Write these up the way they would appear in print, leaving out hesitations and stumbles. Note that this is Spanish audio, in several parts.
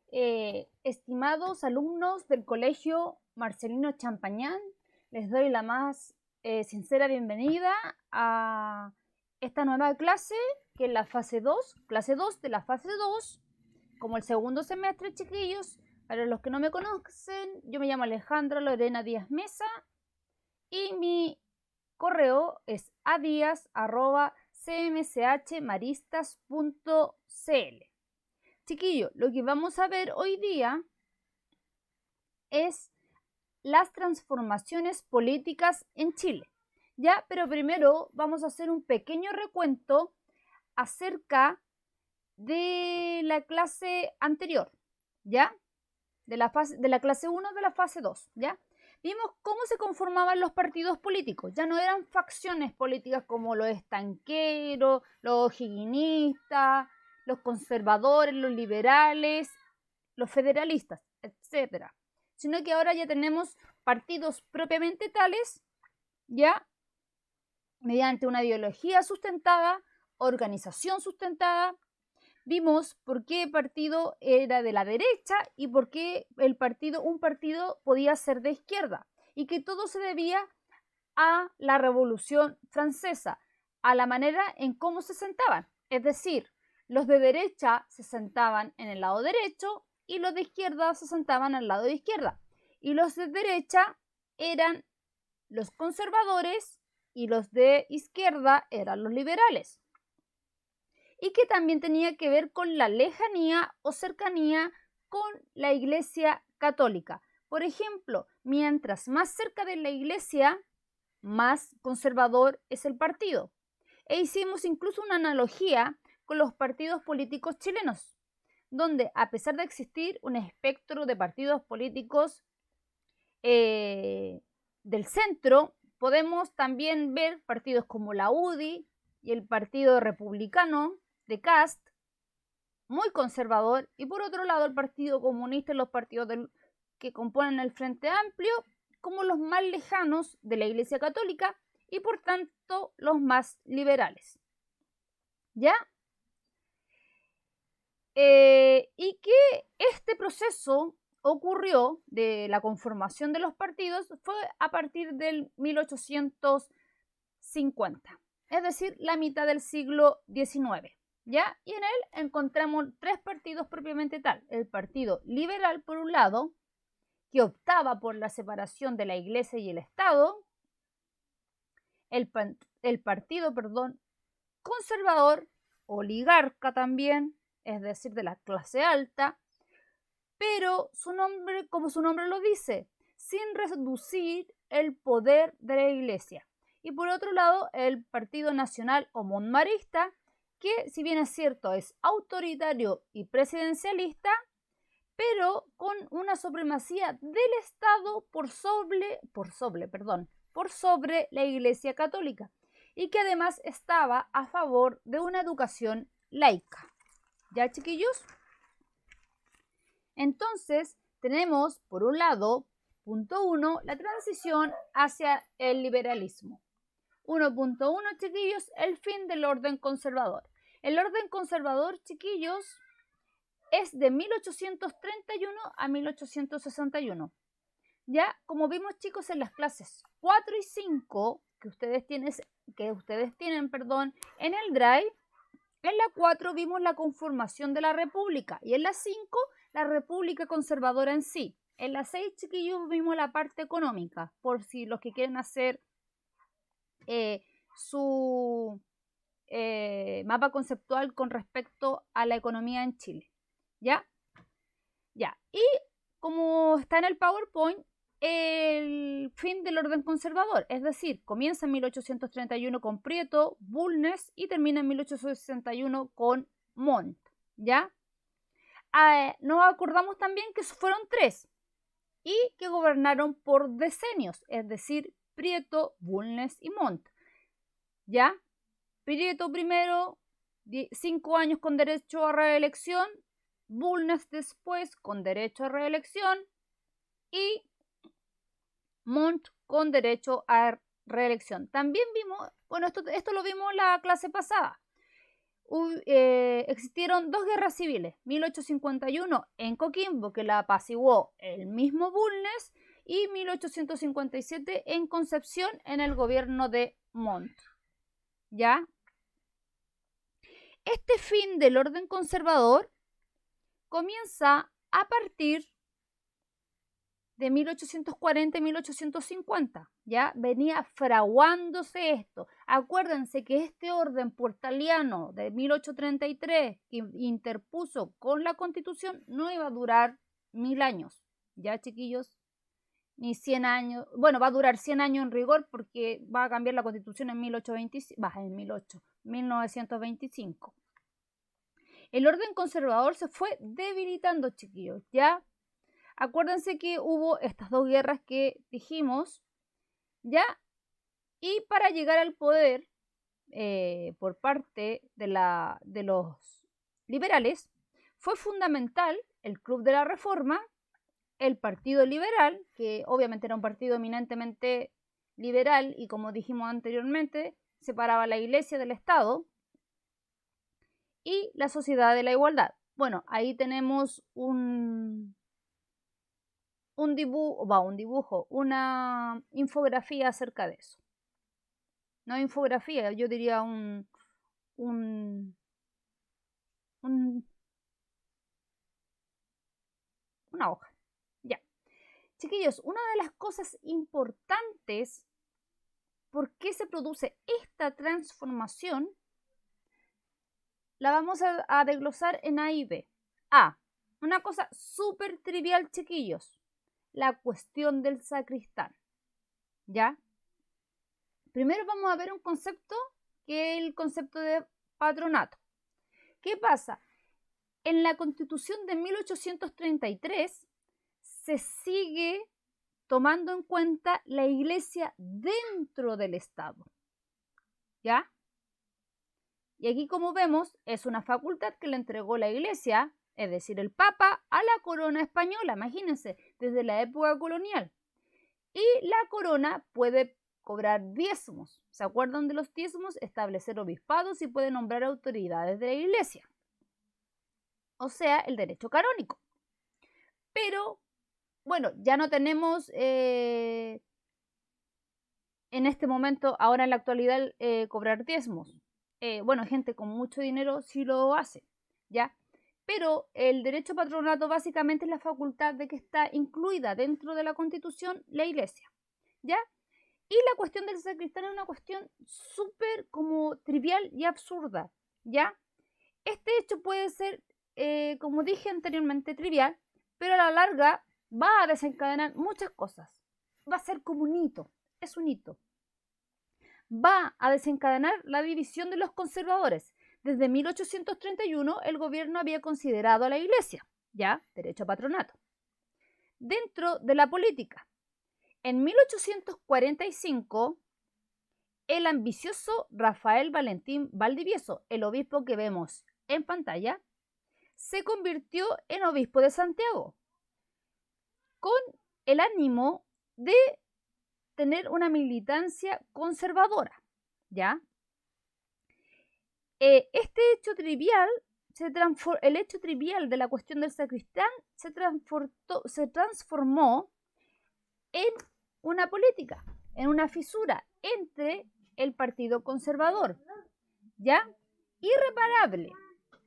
Estimados alumnos del Colegio Marcelino Champañán, les doy la más sincera bienvenida a esta nueva clase, que es la fase 2, clase 2 de la fase 2, como el segundo semestre, chiquillos. Para los que no me conocen, yo me llamo Alejandra Lorena Díaz Mesa y mi correo es adias@cmchmaristas.cl. Chiquillos, lo que vamos a ver hoy día es las transformaciones políticas en Chile. ¿Ya? Pero primero vamos a hacer un pequeño recuento acerca de la clase anterior, ¿ya? De la clase 1 de la fase 2, ¿ya? Vimos cómo se conformaban los partidos políticos. Ya no eran facciones políticas como los estanqueros, los higuinistas, los conservadores, los liberales, los federalistas, etcétera, sino que ahora ya tenemos partidos propiamente tales, ya mediante una ideología sustentada, organización sustentada. Vimos por qué el partido era de la derecha y por qué un partido podía ser de izquierda, y que todo se debía a la Revolución Francesa, a la manera en cómo se sentaban. Es decir, los de derecha se sentaban en el lado derecho y los de izquierda se sentaban al lado de izquierda. Y los de derecha eran los conservadores y los de izquierda eran los liberales. Y que también tenía que ver con la lejanía o cercanía con la Iglesia Católica. Por ejemplo, mientras más cerca de la Iglesia, más conservador es el partido. E hicimos incluso una analogía con los partidos políticos chilenos, donde a pesar de existir un espectro de partidos políticos del centro, podemos también ver partidos como la UDI y el Partido Republicano de Kast, muy conservador, y por otro lado el Partido Comunista y los partidos que componen el Frente Amplio como los más lejanos de la Iglesia Católica y por tanto los más liberales. ¿Ya? Y que este proceso ocurrió de la conformación de los partidos fue a partir del 1850, es decir, la mitad del siglo XIX. ¿Ya? Y en él encontramos tres partidos propiamente tal. El Partido Liberal, por un lado, que optaba por la separación de la Iglesia y el Estado. El partido conservador, oligarca también, es decir, de la clase alta, pero como su nombre lo dice, sin reducir el poder de la Iglesia. Y por otro lado, el Partido Nacional o monmarista, que si bien es cierto es autoritario y presidencialista, pero con una supremacía del Estado por sobre la Iglesia Católica, y que además estaba a favor de una educación laica. ¿Ya, chiquillos? Entonces, tenemos, por un lado, punto 1, la transición hacia el liberalismo. 1.1, chiquillos, el fin del orden conservador. El orden conservador, chiquillos, es de 1831 a 1861. Ya, como vimos, chicos, en las clases 4 y 5 que ustedes tienen, en el Drive, en la 4 vimos la conformación de la República y en la 5 la República conservadora en sí. En la 6, chiquillos, vimos la parte económica, por si los que quieren hacer su mapa conceptual con respecto a la economía en Chile. ¿Ya? Ya. Y como está en el PowerPoint, el fin del orden conservador, es decir, comienza en 1831 con Prieto, Bulnes y termina en 1861 con Montt. ¿Ya? Nos acordamos también que fueron tres y que gobernaron por decenios, es decir, Prieto, Bulnes y Montt. ¿Ya? Prieto primero, 5 años con derecho a reelección, Bulnes después con derecho a reelección y Montt con derecho a reelección. También vimos, bueno, esto lo vimos la clase pasada, existieron dos guerras civiles, 1851 en Coquimbo, que la apaciguó el mismo Bulnes, y 1857 en Concepción, en el gobierno de Montt. ¿Ya? Este fin del orden conservador comienza a partir de 1840 y 1850, ¿ya? Venía fraguándose esto. Acuérdense que este orden portaliano de 1833 que interpuso con la Constitución no iba a durar 1000 años, ¿ya, chiquillos? Ni 100 años. Bueno, va a durar 100 años en rigor porque va a cambiar la Constitución en 1925. El orden conservador se fue debilitando, chiquillos, ¿ya? Acuérdense que hubo estas dos guerras que dijimos, ¿ya? Y para llegar al poder por parte de los liberales, fue fundamental el Club de la Reforma, el Partido Liberal, que obviamente era un partido eminentemente liberal y, como dijimos anteriormente, separaba la Iglesia del Estado, y la Sociedad de la Igualdad. Bueno, ahí tenemos un dibujo, una infografía acerca de eso. No infografía, yo diría una hoja. Ya. Chiquillos, una de las cosas importantes por qué se produce esta transformación la vamos a desglosar en A y B. A, una cosa súper trivial, chiquillos, la cuestión del sacristán, ¿ya? Primero vamos a ver un concepto que es el concepto de patronato. ¿Qué pasa? En la Constitución de 1833 se sigue tomando en cuenta la Iglesia dentro del Estado, ¿ya? Y aquí, como vemos, es una facultad que le entregó la Iglesia, es decir, el Papa, a la corona española, imagínense, desde la época colonial. Y la corona puede cobrar diezmos. ¿Se acuerdan de los diezmos? Establecer obispados y puede nombrar autoridades de la Iglesia. O sea, el derecho canónico. Pero, bueno, ya no tenemos en este momento, ahora en la actualidad, cobrar diezmos. Bueno, gente con mucho dinero sí lo hace, ¿ya? Pero el derecho a patronato básicamente es la facultad de que está incluida dentro de la Constitución la Iglesia, ¿ya? Y la cuestión del sacristán es una cuestión súper como trivial y absurda, ¿ya? Este hecho puede ser, como dije anteriormente, trivial, pero a la larga va a desencadenar muchas cosas. Va a ser como un hito, es un hito. Va a desencadenar la división de los conservadores. Desde 1831 el gobierno había considerado a la Iglesia, ya, derecho a patronato, dentro de la política. En 1845, el ambicioso Rafael Valentín Valdivieso, el obispo que vemos en pantalla, se convirtió en obispo de Santiago, con el ánimo de tener una militancia conservadora, ¿ya? Este hecho trivial, el hecho trivial de la cuestión del sacristán se transformó en una política, en una fisura entre el Partido Conservador, ¿ya? Irreparable.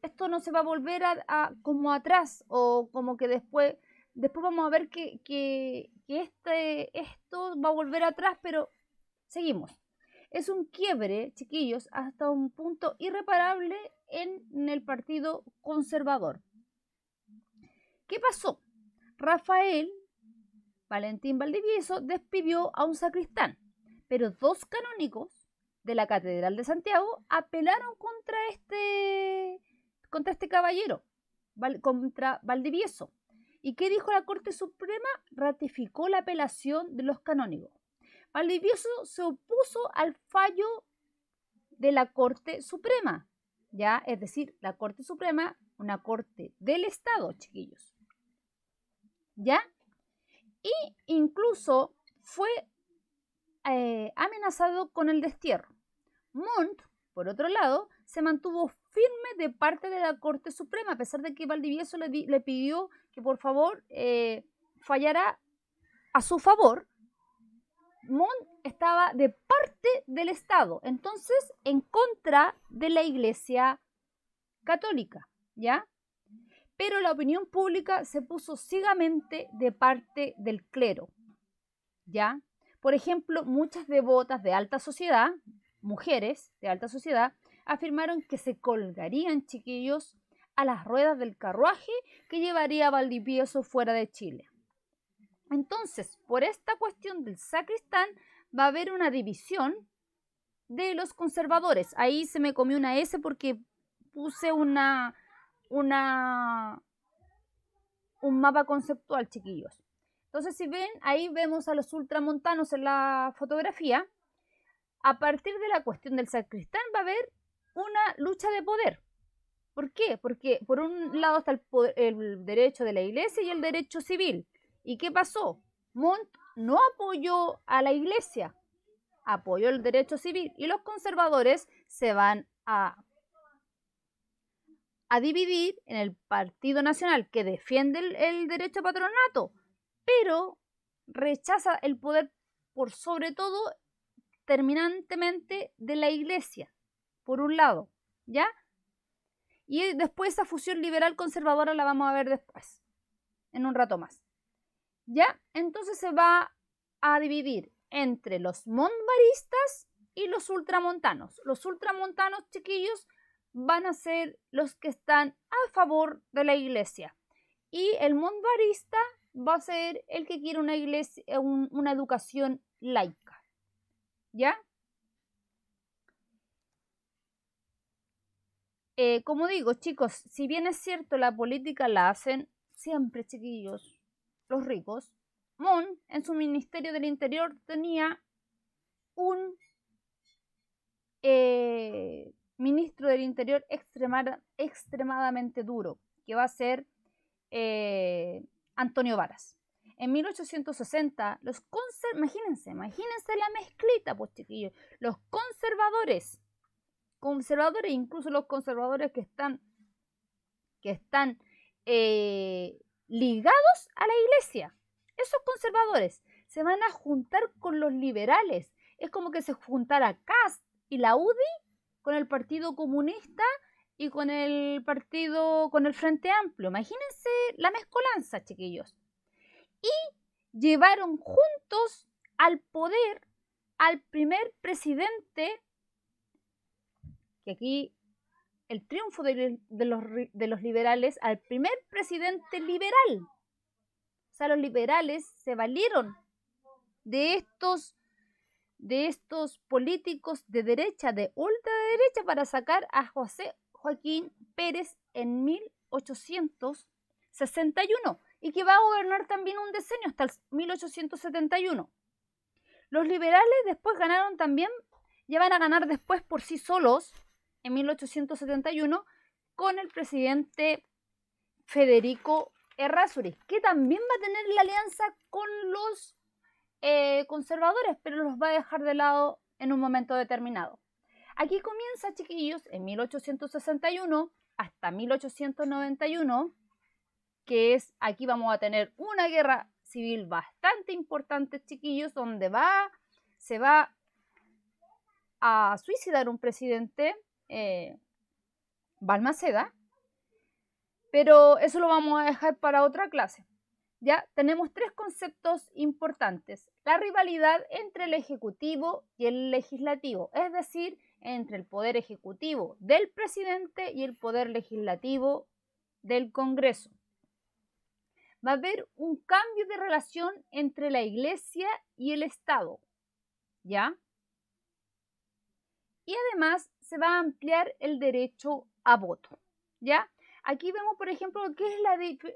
Esto no se va a volver a como atrás, o como que después vamos a ver que esto va a volver atrás, pero seguimos. Es un quiebre, chiquillos, hasta un punto irreparable en el Partido Conservador. ¿Qué pasó? Rafael Valentín Valdivieso despidió a un sacristán, pero dos canónigos de la Catedral de Santiago apelaron contra este caballero, contra Valdivieso. ¿Y qué dijo la Corte Suprema? Ratificó la apelación de los canónigos. Valdivieso se opuso al fallo de la Corte Suprema, ¿ya? Es decir, la Corte Suprema, una corte del Estado, chiquillos, ¿ya? Y incluso fue amenazado con el destierro. Montt, por otro lado, se mantuvo firme de parte de la Corte Suprema, a pesar de que Valdivieso le pidió que por favor fallara a su favor. Montt estaba de parte del Estado, entonces en contra de la Iglesia Católica, ¿ya? Pero la opinión pública se puso ciegamente de parte del clero, ¿ya? Por ejemplo, muchas devotas de alta sociedad, mujeres de alta sociedad, afirmaron que se colgarían, chiquillos, a las ruedas del carruaje que llevaría a Valdivieso fuera de Chile. Entonces, por esta cuestión del sacristán, va a haber una división de los conservadores. Ahí se me comió una S porque puse un mapa conceptual, chiquillos. Entonces, si ven, ahí vemos a los ultramontanos en la fotografía. A partir de la cuestión del sacristán va a haber una lucha de poder. ¿Por qué? Porque por un lado está el derecho de la iglesia y el derecho civil. ¿Y qué pasó? Montt no apoyó a la iglesia, apoyó el derecho civil, y los conservadores se van a dividir en el Partido Nacional, que defiende el derecho a patronato, pero rechaza el poder por sobre todo terminantemente de la iglesia, por un lado, ¿ya? Y después esa fusión liberal conservadora la vamos a ver después, en un rato más. ¿Ya? Entonces se va a dividir entre los monvaristas y los ultramontanos. Los ultramontanos, chiquillos, van a ser los que están a favor de la iglesia. Y el monvarista va a ser el que quiere una iglesia, una educación laica. ¿Ya? Como digo, chicos, si bien es cierto la política la hacen siempre, chiquillos, los ricos, Montt en su Ministerio del Interior tenía un ministro del Interior extremadamente duro, que va a ser Antonio Varas. En 1860, imagínense la mezclita, pues chiquillos, los conservadores, incluso los conservadores que están ligados a la iglesia, esos conservadores se van a juntar con los liberales. Es como que se juntara Kast y la UDI con el Partido Comunista y con el Frente Amplio. Imagínense la mezcolanza, chiquillos. Y llevaron juntos al poder al primer presidente, que aquí el triunfo de los liberales, al primer presidente liberal. O sea, los liberales se valieron de estos políticos de derecha, de ultraderecha, para sacar a José Joaquín Pérez en 1861, y que va a gobernar también un decenio hasta el 1871. Los liberales después ganaron también, ya van a ganar después por sí solos, en 1871, con el presidente Federico Errázuriz, que también va a tener la alianza con los conservadores, pero los va a dejar de lado en un momento determinado. Aquí comienza, chiquillos, en 1861 hasta 1891, que es, aquí vamos a tener una guerra civil bastante importante, chiquillos, donde se va a suicidar un presidente, Balmaceda, pero eso lo vamos a dejar para otra clase. Ya tenemos tres conceptos importantes: la rivalidad entre el ejecutivo y el legislativo, es decir, entre el poder ejecutivo del presidente y el poder legislativo del Congreso. Va a haber un cambio de relación entre la Iglesia y el Estado, ¿ya? Y además se va a ampliar el derecho a voto, ¿ya? Aquí vemos, por ejemplo, qué es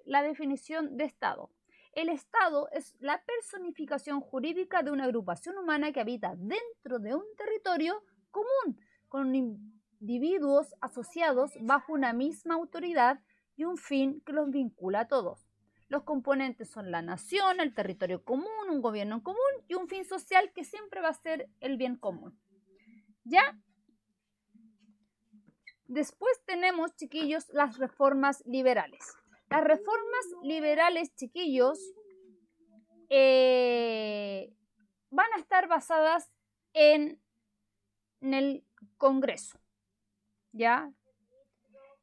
la definición de Estado. El Estado es la personificación jurídica de una agrupación humana que habita dentro de un territorio común, con individuos asociados bajo una misma autoridad y un fin que los vincula a todos. Los componentes son la nación, el territorio común, un gobierno en común y un fin social que siempre va a ser el bien común. ¿Ya? Después tenemos, chiquillos, las reformas liberales. Las reformas liberales, chiquillos, van a estar basadas en el Congreso, ¿ya?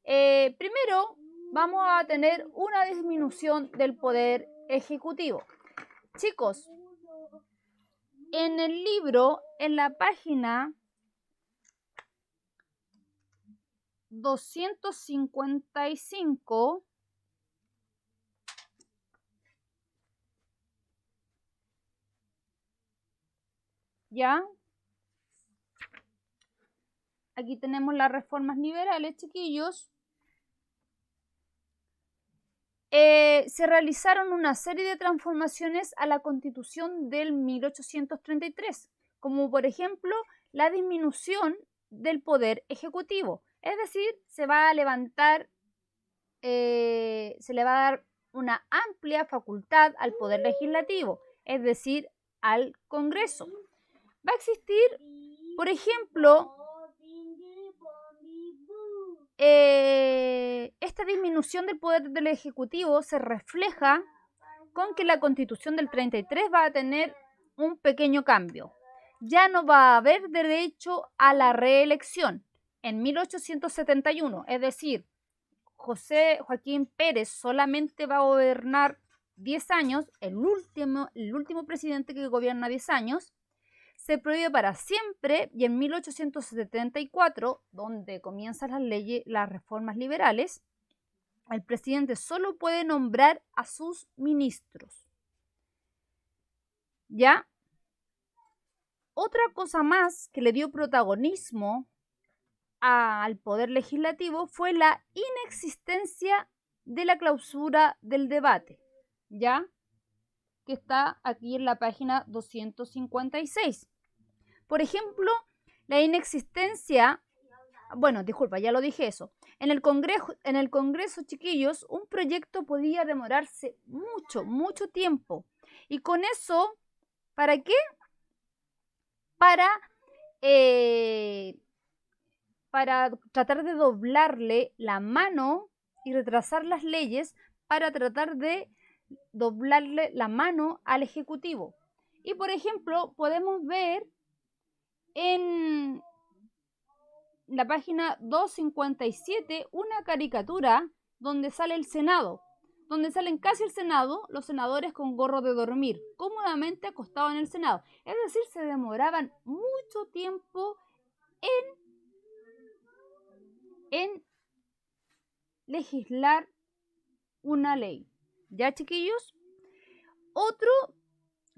Primero vamos a tener una disminución del poder ejecutivo. Chicos, en el libro, en la página 255, ¿ya? Aquí tenemos las reformas liberales, chiquillos. Se realizaron una serie de transformaciones a la Constitución del 1833, como por ejemplo la disminución del poder ejecutivo. Es decir, se va a levantar, se le va a dar una amplia facultad al poder legislativo, es decir, al Congreso. Va a existir, por ejemplo, esta disminución del poder del Ejecutivo se refleja con que la Constitución del 33 va a tener un pequeño cambio. Ya no va a haber derecho a la reelección en 1871, es decir, José Joaquín Pérez solamente va a gobernar 10 años, el último presidente que gobierna 10 años, se prohíbe para siempre, y en 1874, donde comienzan las reformas liberales, el presidente solo puede nombrar a sus ministros. ¿Ya? Otra cosa más que le dio protagonismo al poder legislativo fue la inexistencia de la clausura del debate, ¿ya? Que está aquí en la página 256. Por ejemplo, la inexistencia, bueno, disculpa, ya lo dije eso. En el Congreso, chiquillos, un proyecto podía demorarse mucho tiempo. Y con eso, ¿para qué? Para tratar de doblarle la mano y retrasar las leyes para tratar de doblarle la mano al Ejecutivo. Y, por ejemplo, podemos ver en la página 257 una caricatura donde sale el Senado, donde salen casi el Senado, los senadores con gorro de dormir, cómodamente acostados en el Senado. Es decir, se demoraban mucho tiempo en legislar una ley. ¿Ya, chiquillos? Otra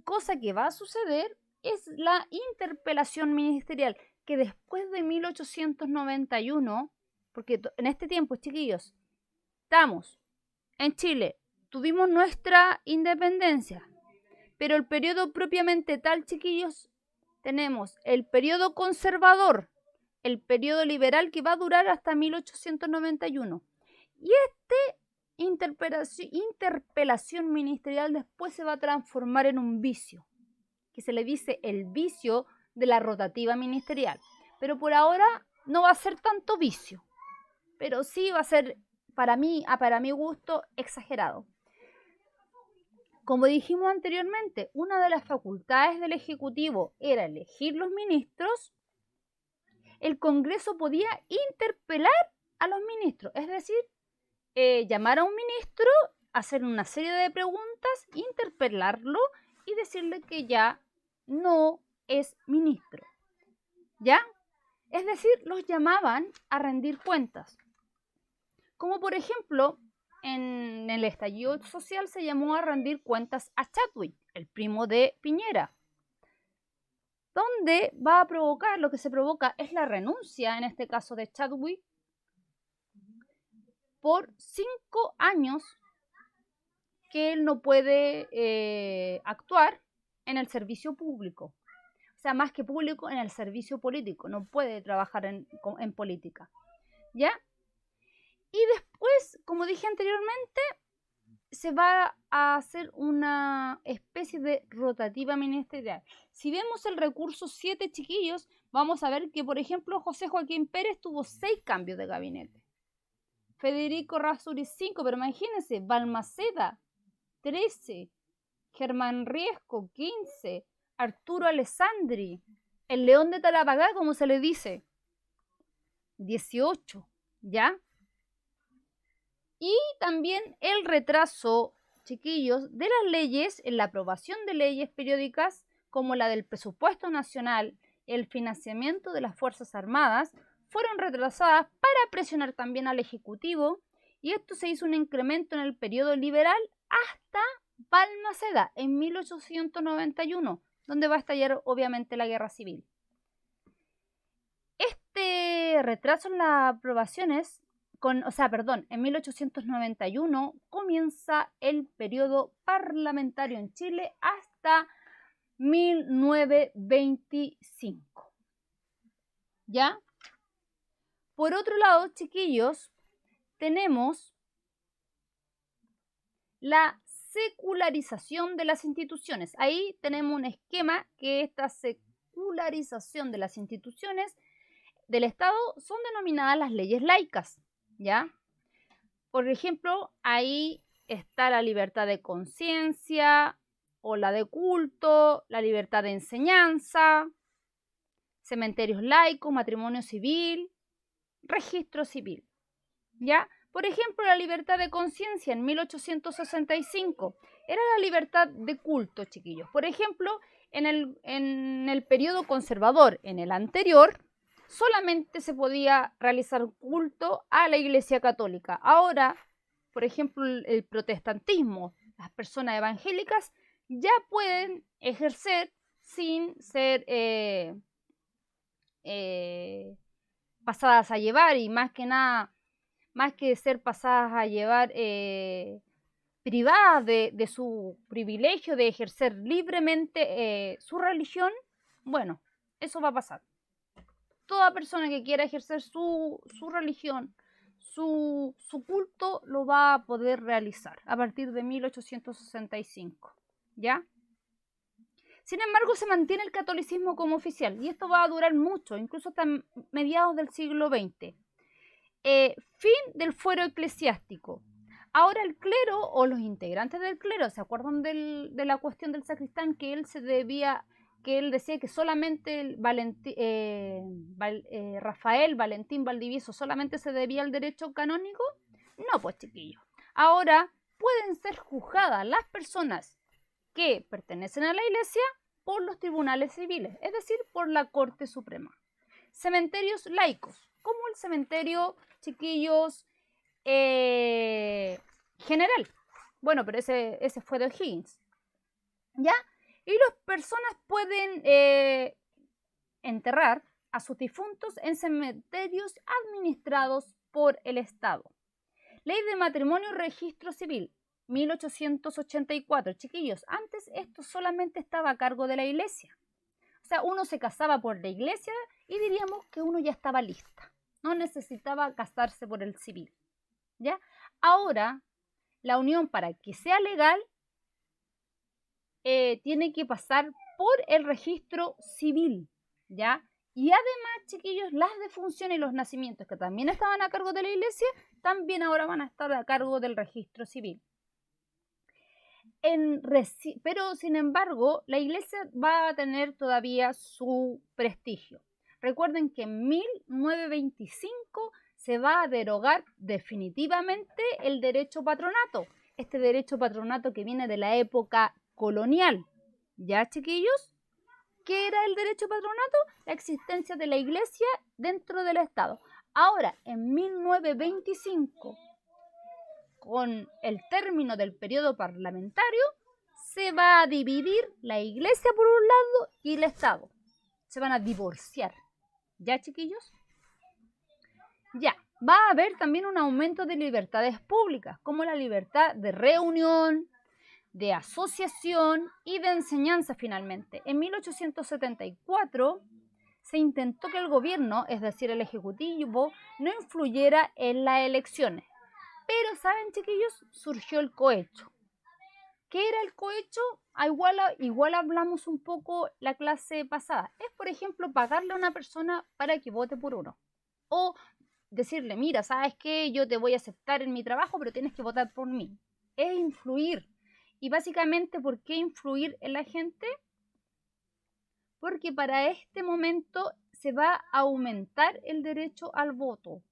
cosa que va a suceder es la interpelación ministerial, que después de 1891, porque en este tiempo, chiquillos, estamos en Chile, tuvimos nuestra independencia, pero el periodo propiamente tal, chiquillos, tenemos el periodo conservador, el periodo liberal, que va a durar hasta 1891. Y interpelación ministerial después se va a transformar en un vicio, que se le dice el vicio de la rotativa ministerial. Pero por ahora no va a ser tanto vicio, pero sí va a ser, para mi gusto, exagerado. Como dijimos anteriormente, una de las facultades del Ejecutivo era elegir los ministros. El Congreso podía interpelar a los ministros, es decir, llamar a un ministro, hacer una serie de preguntas, interpelarlo y decirle que ya no es ministro, ¿ya? Es decir, los llamaban a rendir cuentas. Como por ejemplo, en el estallido social se llamó a rendir cuentas a Chadwick, el primo de Piñera, donde va a provocar, lo que se provoca es la renuncia, en este caso de Chadwick, por 5 años que él no puede actuar en el servicio público. O sea, más que público, en el servicio político. No puede trabajar en política, ¿ya? Y después, como dije anteriormente, se va a hacer una especie de rotativa ministerial. Si vemos el recurso 7, chiquillos, vamos a ver que, por ejemplo, José Joaquín Pérez tuvo 6 cambios de gabinete. Federico Errázuriz 5, pero imagínense, Balmaceda 13, Germán Riesco 15, Arturo Alessandri, el León de Tarapacá, como se le dice, 18, ¿ya? Y también el retraso, chiquillos, de las leyes en la aprobación de leyes periódicas como la del presupuesto nacional, el financiamiento de las Fuerzas Armadas, fueron retrasadas para presionar también al Ejecutivo, y esto se hizo un incremento en el periodo liberal hasta Balmaceda en 1891, donde va a estallar obviamente la guerra civil. Este retraso en las aprobaciones, en 1891 comienza el periodo parlamentario en Chile hasta 1925. ¿Ya? Por otro lado, chiquillos, tenemos la secularización de las instituciones. Ahí tenemos un esquema que esta secularización de las instituciones del Estado son denominadas las leyes laicas, ¿ya? Por ejemplo, ahí está la libertad de conciencia o la de culto, la libertad de enseñanza, cementerios laicos, matrimonio civil, registro civil, ¿ya? Por ejemplo, la libertad de conciencia en 1865 era la libertad de culto, chiquillos. Por ejemplo, en el periodo conservador, en el anterior, solamente se podía realizar culto a la Iglesia Católica. Ahora, por ejemplo, el protestantismo, las personas evangélicas ya pueden ejercer sin ser pasadas a llevar, y más que nada, más que ser pasadas a llevar privadas de su privilegio de ejercer libremente su religión, bueno, eso va a pasar. Toda persona que quiera ejercer su religión, su culto, lo va a poder realizar a partir de 1865, ¿ya? Sin embargo, se mantiene el catolicismo como oficial, y esto va a durar mucho, incluso hasta mediados del siglo XX. Fin del fuero eclesiástico. Ahora el clero o los integrantes del clero, ¿se acuerdan de la cuestión del sacristán que él decía que solamente Rafael Valentín Valdivieso solamente se debía al derecho canónico? No, pues chiquillos. Ahora pueden ser juzgadas las personas que pertenecen a la Iglesia por los tribunales civiles, es decir, por la Corte Suprema. Cementerios laicos, como el cementerio, chiquillos, general. Bueno, pero ese fue de O'Higgins, ¿ya? Y las personas pueden enterrar a sus difuntos en cementerios administrados por el Estado. Ley de matrimonio y registro civil, 1884. Chiquillos, antes esto solamente estaba a cargo de la Iglesia. O sea, uno se casaba por la Iglesia y diríamos que uno ya estaba lista. No necesitaba casarse por el civil, ¿ya? Ahora, la unión, para que sea legal, tiene que pasar por el registro civil, ¿ya? Y además, chiquillos, las defunciones y los nacimientos, que también estaban a cargo de la Iglesia, también ahora van a estar a cargo del registro civil. Pero, sin embargo, la Iglesia va a tener todavía su prestigio. Recuerden que en 1925 se va a derogar definitivamente el derecho patronato. Este derecho patronato que viene de la época colonial. ¿Ya, chiquillos? ¿Qué era el derecho patronato? La existencia de la Iglesia dentro del Estado. Ahora, en 1925, con el término del periodo parlamentario, se va a dividir la Iglesia por un lado y el Estado. Se van a divorciar. ¿Ya, chiquillos? Ya. Va a haber también un aumento de libertades públicas, como la libertad de reunión, de asociación y de enseñanza finalmente. En 1874 se intentó que el gobierno, es decir, el Ejecutivo, no influyera en las elecciones. Pero, ¿saben, chiquillos? Surgió el cohecho. ¿Qué era el cohecho? Igual hablamos un poco la clase pasada. Es, por ejemplo, pagarle a una persona para que vote por uno. O decirle, mira, ¿sabes qué? Yo te voy a aceptar en mi trabajo, pero tienes que votar por mí. Es influir. Y básicamente, ¿por qué influir en la gente? Porque para este momento se va a aumentar el derecho al voto.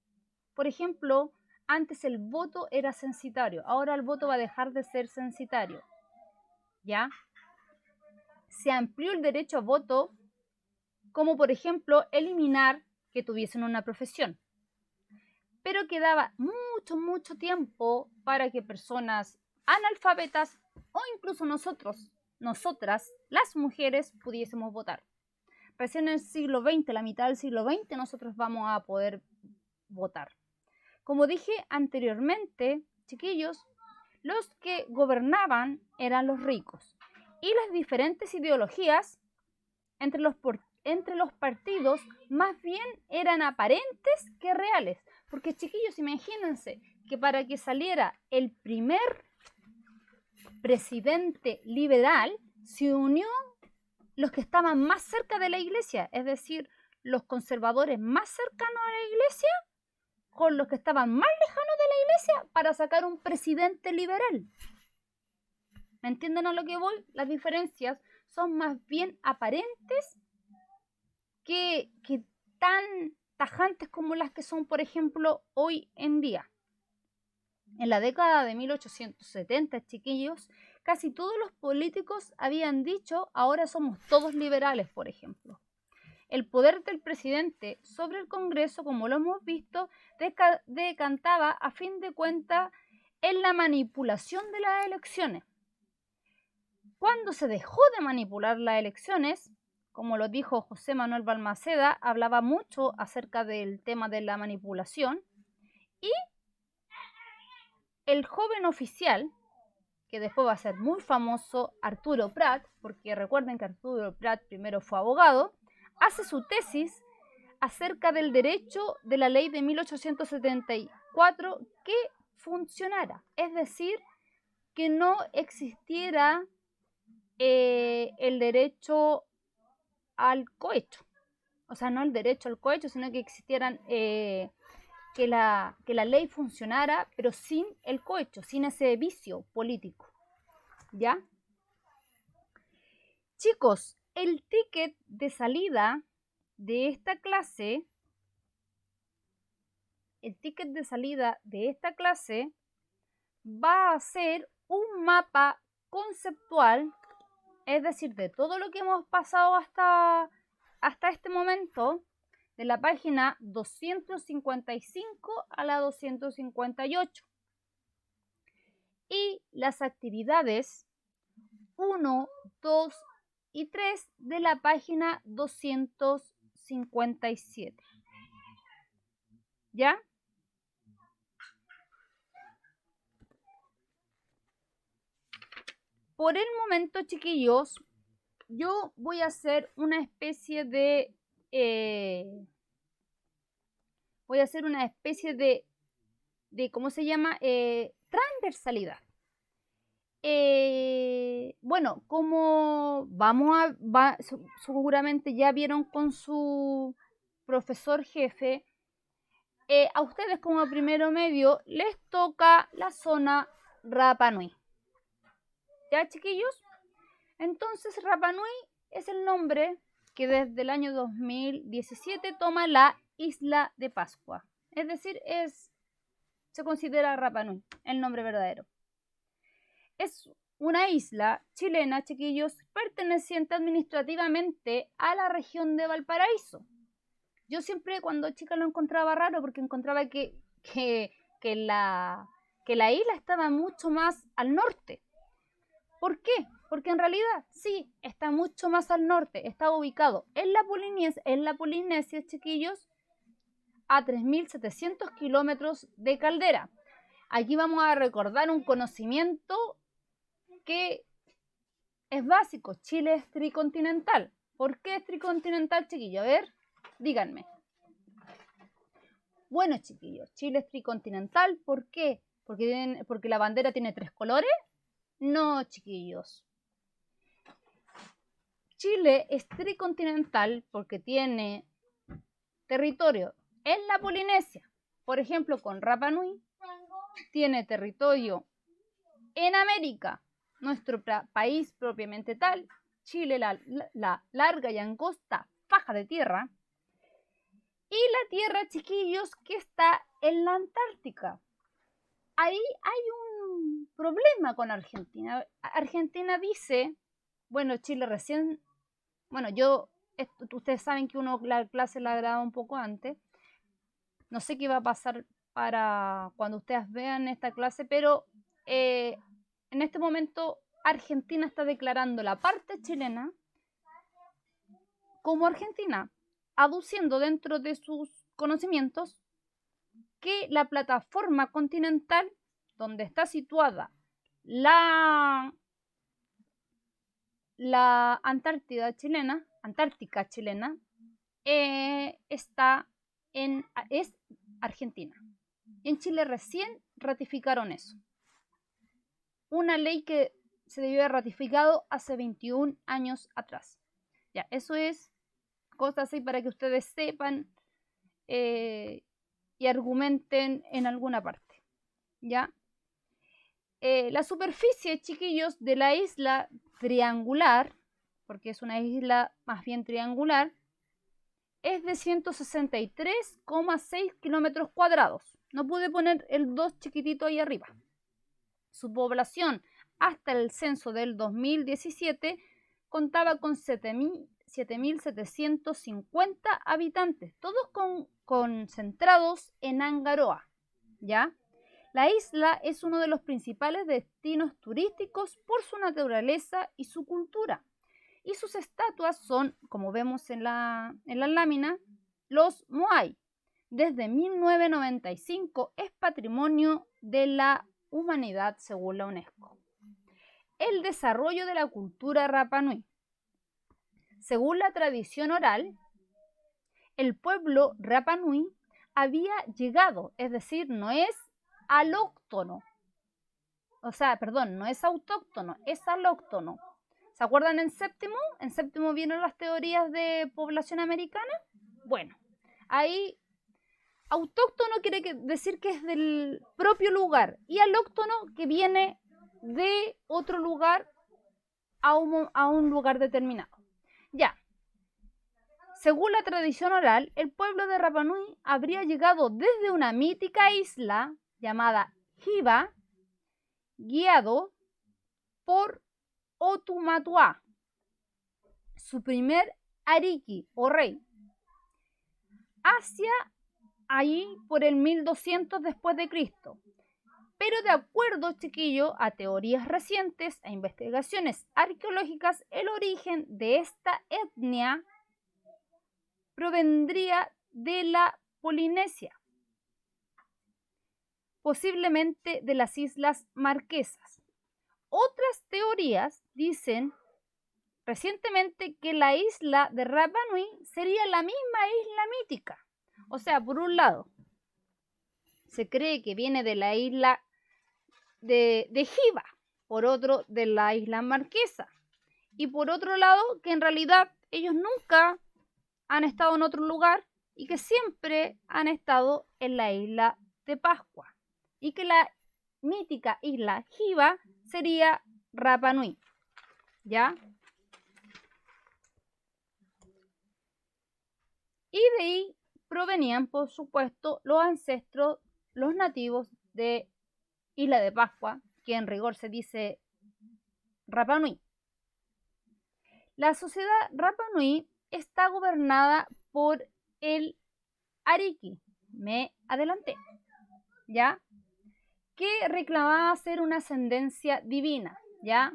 Por ejemplo, antes el voto era censitario, ahora el voto va a dejar de ser censitario. ¿Ya? Se amplió el derecho a voto, como por ejemplo eliminar que tuviesen una profesión. Pero quedaba mucho tiempo para que personas analfabetas o incluso nosotras, las mujeres, pudiésemos votar. Recién en el siglo XX, la mitad del siglo XX, nosotros vamos a poder votar. Como dije anteriormente, chiquillos, los que gobernaban eran los ricos y las diferentes ideologías entre los partidos más bien eran aparentes que reales. Porque, chiquillos, imagínense que para que saliera el primer presidente liberal se unió los que estaban más cerca de la iglesia, es decir, los conservadores más cercanos a la iglesia con los que estaban más lejanos de la iglesia para sacar un presidente liberal. ¿Me entienden a lo que voy? Las diferencias son más bien aparentes que tan tajantes como las que son, por ejemplo, hoy en día. En la década de 1870, chiquillos, casi todos los políticos habían dicho, ahora somos todos liberales, por ejemplo. El poder del presidente sobre el Congreso, como lo hemos visto, decantaba a fin de cuentas en la manipulación de las elecciones. Cuando se dejó de manipular las elecciones, como lo dijo José Manuel Balmaceda, hablaba mucho acerca del tema de la manipulación, y el joven oficial, que después va a ser muy famoso, Arturo Prat, porque recuerden que Arturo Prat primero fue abogado, hace su tesis acerca del derecho de la ley de 1874 que funcionara, es decir, que no existiera el derecho al cohecho, o sea, no el derecho al cohecho, sino que existieran, que la ley funcionara, pero sin el cohecho, sin ese vicio político, ¿ya? Chicos, el ticket de salida de esta clase, va a ser un mapa conceptual, es decir, de todo lo que hemos pasado hasta este momento, de la página 255 a la 258. Y las actividades 1, 2 y 3 de la página 257. ¿Ya? Por el momento, chiquillos, yo voy a hacer una especie de ¿cómo se llama? Transversalidad. Bueno, como seguramente ya vieron con su profesor jefe, a ustedes como primero medio les toca la zona Rapa Nui. ¿Ya, chiquillos? Entonces, Rapa Nui es el nombre que desde el año 2017 toma la isla de Pascua. Es decir, se considera Rapa Nui, el nombre verdadero. Es una isla chilena, chiquillos, perteneciente administrativamente a la región de Valparaíso. Yo siempre cuando chica lo encontraba raro porque encontraba que la isla estaba mucho más al norte. ¿Por qué? Porque en realidad sí, está mucho más al norte, está ubicado en la Polinesia, chiquillos, a 3.700 kilómetros de Caldera. Aquí vamos a recordar un conocimiento que es básico. Chile es tricontinental. ¿Por qué es tricontinental, chiquillos? A ver, díganme. Bueno, chiquillos, Chile es tricontinental. ¿Por qué? Porque la bandera tiene 3 colores. No, chiquillos. Chile es tricontinental porque tiene territorio en la Polinesia, por ejemplo, con Rapa Nui, tiene territorio en América, nuestro país propiamente tal, Chile, la larga y angosta faja de tierra, y la tierra, chiquillos, que está en la Antártica. Ahí hay un problema con Argentina. Argentina dice, bueno, Chile recién, bueno, ustedes saben que la clase la graba un poco antes. No sé qué va a pasar para cuando ustedes vean esta clase, pero en este momento Argentina está declarando la parte chilena como Argentina, aduciendo dentro de sus conocimientos que la plataforma continental donde está situada la Antártica chilena, es Argentina. En Chile recién ratificaron eso. Una ley que se debió haber ratificado hace 21 años atrás. Ya, eso es cosas así para que ustedes sepan y argumenten en alguna parte. ¿Ya? La superficie, chiquillos, de la isla triangular, porque es una isla más bien triangular, es de 163,6 kilómetros cuadrados. No pude poner el 2 chiquitito ahí arriba. Su población hasta el censo del 2017 contaba con 7.750 habitantes, todos concentrados en Angaroa, ¿ya? La isla es uno de los principales destinos turísticos por su naturaleza y su cultura. Y sus estatuas son, como vemos en la lámina, los Moai. Desde 1995 es patrimonio de la humanidad según la UNESCO. El desarrollo de la cultura Rapa Nui. Según la tradición oral, el pueblo Rapa Nui había llegado, es decir, no es alóctono, no es autóctono, es alóctono. ¿Se acuerdan en séptimo? En séptimo vieron las teorías de población americana. Bueno, ahí autóctono quiere decir que es del propio lugar y alóctono que viene de otro lugar a un lugar determinado. Ya. Según la tradición oral, el pueblo de Rapa Nui habría llegado desde una mítica isla llamada Hiva, guiado por Otumatua, su primer ariki o rey, hacia ahí por el 1200 después de Cristo. Pero de acuerdo, chiquillo, a teorías recientes e investigaciones arqueológicas, el origen de esta etnia provendría de la Polinesia, posiblemente de las Islas Marquesas. Otras teorías dicen recientemente que la isla de Rapa Nui sería la misma isla mítica. O sea, por un lado, se cree que viene de la isla de Hiva, por otro, de la isla Marquesa, y por otro lado, que en realidad ellos nunca han estado en otro lugar y que siempre han estado en la isla de Pascua, y que la mítica isla Hiva sería Rapa Nui, ¿ya? Y de ahí provenían, por supuesto, los ancestros, los nativos de Isla de Pascua, que en rigor se dice Rapa Nui. La sociedad Rapa Nui está gobernada por el Ariki, me adelanté, ¿ya? Que reclamaba ser una ascendencia divina, ¿ya?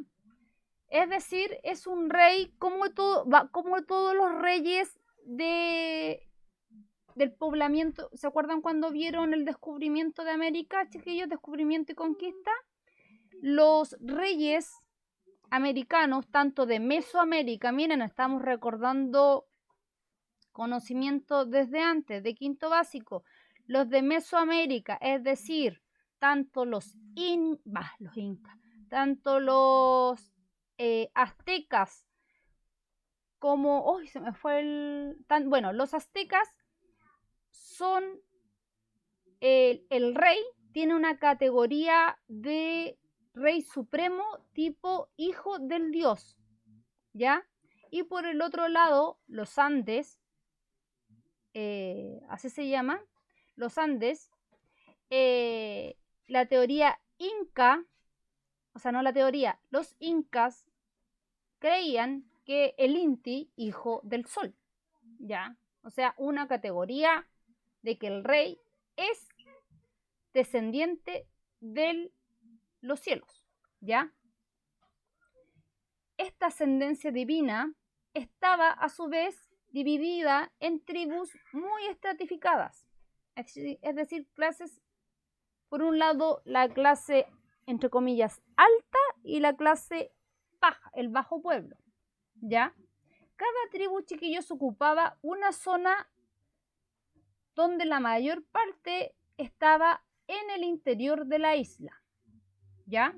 Es decir, es un rey como todos los reyes del poblamiento. ¿Se acuerdan cuando vieron el descubrimiento de América, chiquillos? Descubrimiento y conquista. Los reyes americanos, tanto de Mesoamérica, miren, estamos recordando conocimiento desde antes, de quinto básico, los de Mesoamérica, es decir, tanto los incas, tanto los aztecas como, uy, se me fue bueno, los aztecas son, el rey tiene una categoría de rey supremo tipo hijo del dios, ¿ya? Y por el otro lado, los Andes, así se llaman, los Andes, la teoría inca, o sea, no la teoría, los incas creían que el Inti, hijo del sol, ¿ya? O sea, una categoría de que el rey es descendiente de los cielos, ¿ya? Esta ascendencia divina estaba a su vez dividida en tribus muy estratificadas, es decir, clases, por un lado la clase entre comillas alta y la clase baja, el bajo pueblo, ¿ya? Cada tribu, chiquillos, ocupaba una zona donde la mayor parte estaba en el interior de la isla, ¿ya?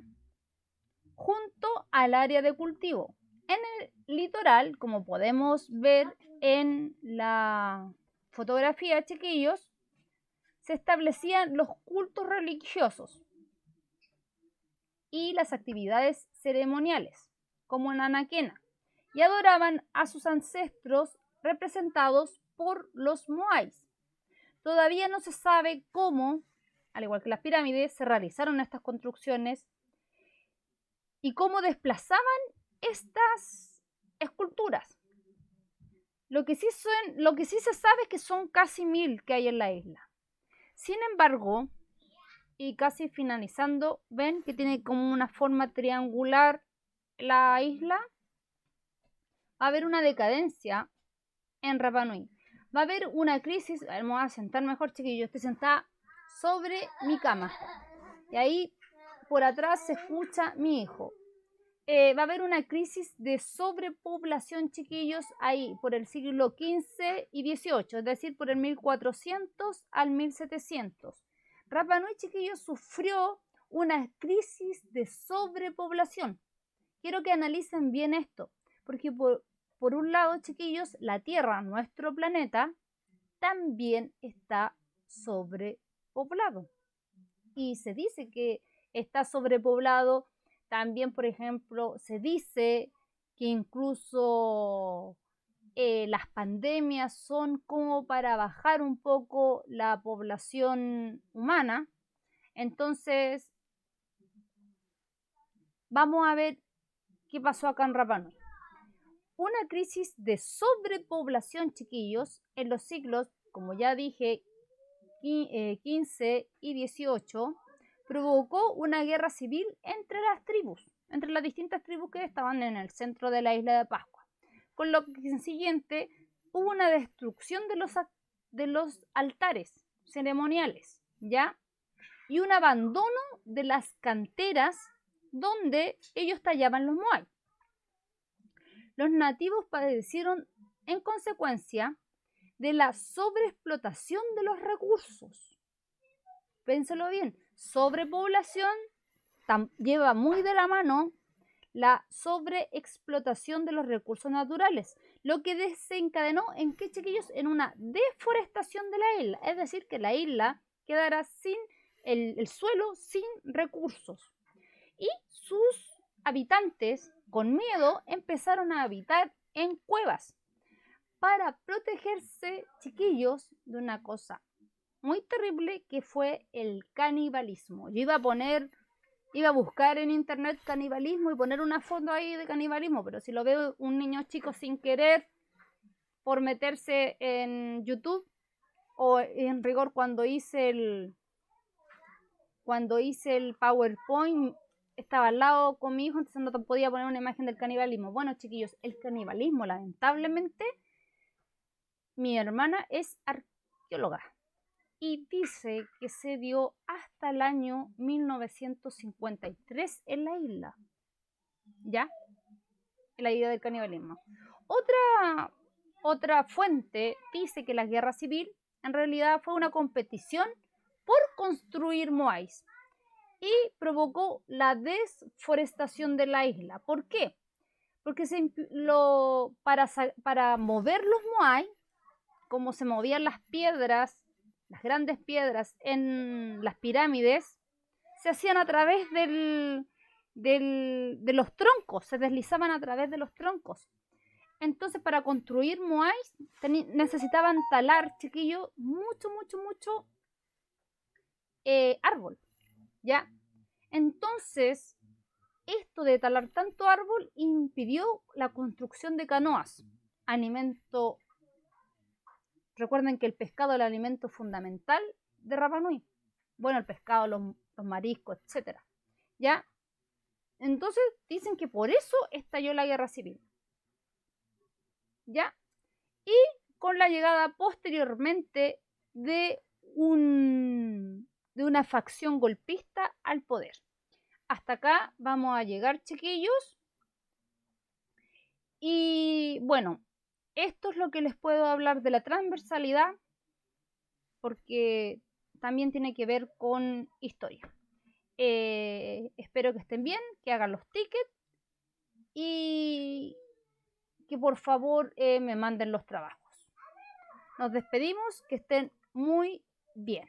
Junto al área de cultivo. En el litoral, como podemos ver en la fotografía, chiquillos, se establecían los cultos religiosos y las actividades ceremoniales, como en Anaquena, y adoraban a sus ancestros representados por los moais. Todavía no se sabe cómo, al igual que las pirámides, se realizaron estas construcciones y cómo desplazaban estas esculturas. Lo que sí se sabe es que son casi 1000 que hay en la isla. Sin embargo, y casi finalizando, ven que tiene como una forma triangular la isla. Va a haber una decadencia en Rapa Nui. Va a haber una crisis. A ver, me voy a sentar mejor, chiquillos. Estoy sentada sobre mi cama. Y ahí por atrás se escucha mi hijo. Va a haber una crisis de sobrepoblación, chiquillos, ahí por el siglo XV y XVIII, es decir, por el 1400 al 1700. Rapa Nui, chiquillos, sufrió una crisis de sobrepoblación. Quiero que analicen bien esto, porque por un lado, chiquillos, la Tierra, nuestro planeta, también está sobrepoblado. Y se dice que está sobrepoblado. También, por ejemplo, se dice que incluso las pandemias son como para bajar un poco la población humana. Entonces, vamos a ver qué pasó acá en Rapa Nui. Una crisis de sobrepoblación, chiquillos, en los siglos, como ya dije, XV y XVIII, provocó una guerra civil entre las tribus, entre las distintas tribus que estaban en el centro de la isla de Pascua, con lo que siguiente hubo una destrucción de los altares ceremoniales, ¿ya? Y un abandono de las canteras donde ellos tallaban los moai. Los nativos padecieron en consecuencia de la sobreexplotación de los recursos. Pénselo bien, sobrepoblación lleva muy de la mano la sobreexplotación de los recursos naturales, lo que desencadenó en qué, chiquillos, en una deforestación de la isla, es decir, que la isla quedará sin el suelo, sin recursos. Y sus habitantes, con miedo, empezaron a habitar en cuevas para protegerse, chiquillos, de una cosa muy terrible que fue el canibalismo. Yo iba a buscar en internet canibalismo y poner una foto ahí de canibalismo, pero si lo veo un niño chico sin querer por meterse en YouTube, o en rigor cuando hice el PowerPoint estaba al lado con mi hijo, entonces no podía poner una imagen del canibalismo. Bueno, chiquillos, el canibalismo, lamentablemente, mi hermana es arqueóloga y dice que se dio hasta el año 1953 en la isla, ¿ya? La idea del canibalismo. Otra fuente dice que la guerra civil en realidad fue una competición por construir moais. y provocó la desforestación de la isla. ¿Por qué? Porque para mover los moai, como se movían las piedras, las grandes piedras en las pirámides, se hacían a través de los troncos, se deslizaban a través de los troncos. Entonces, para construir moais necesitaban talar, chiquillos, mucho árbol, ¿ya? Entonces, esto de talar tanto árbol impidió la construcción de canoas, alimento. Recuerden que el pescado es el alimento fundamental de Rapa Nui. Bueno, el pescado, los mariscos, etcétera. ¿Ya? Entonces dicen que por eso estalló la guerra civil. ¿Ya? Y con la llegada posteriormente de una facción golpista al poder. Hasta acá vamos a llegar, chiquillos. Y bueno, esto es lo que les puedo hablar de la transversalidad, porque también tiene que ver con historia. Espero que estén bien, que hagan los tickets y que por favor me manden los trabajos. Nos despedimos, que estén muy bien.